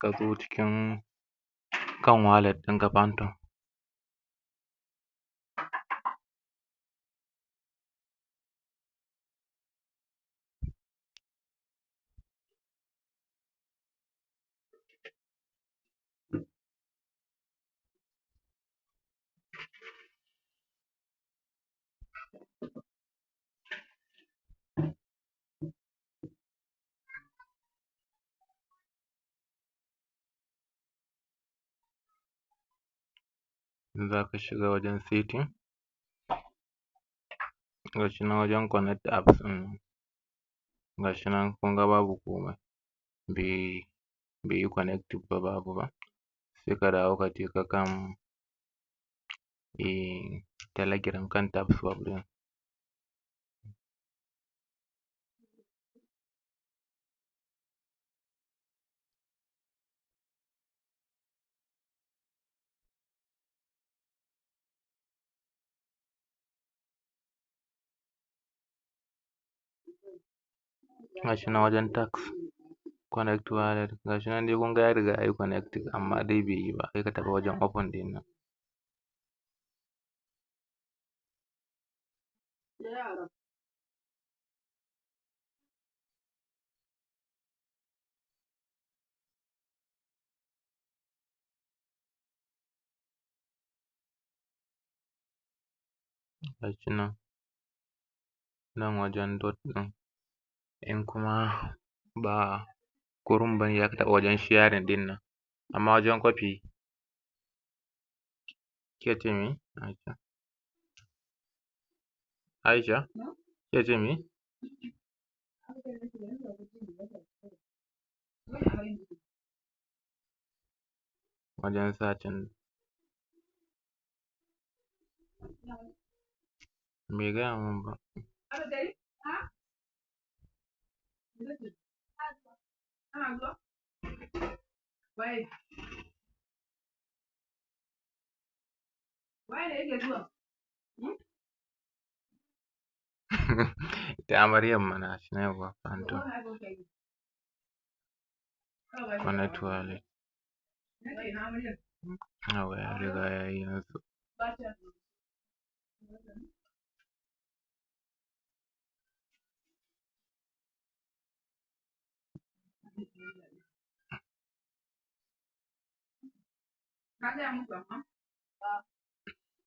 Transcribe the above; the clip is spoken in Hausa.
ka zo cikin kan wallet ɗinka Phantom. Za ka shiga wajen setting, ga shi nan wajen connect apps ɗin nan, ga shi nan kun ga babu komai, bai yi connecting ba, babu ba. Sai ka dawo ka je ka kan Telegram kan tab swap ɗin. Ga shi nan wajen tax connect wallet, ga shi nan dai kun ga ya riga ya yi connecting amma dai bai yi ba, sai ka tafi wajen open ɗin nan. Ga shi nan wajen dot ɗin, in kuma ba gurin bane za ka taɓa wajen sharing ɗin nan, amma wajen copy ke ce me Aisha ke ce me? Wajen searching bai gaya min ba. Ita amaryar mana shi nan yawwa Phantom connect wallet, yawwa ya riga ya yi yanzu.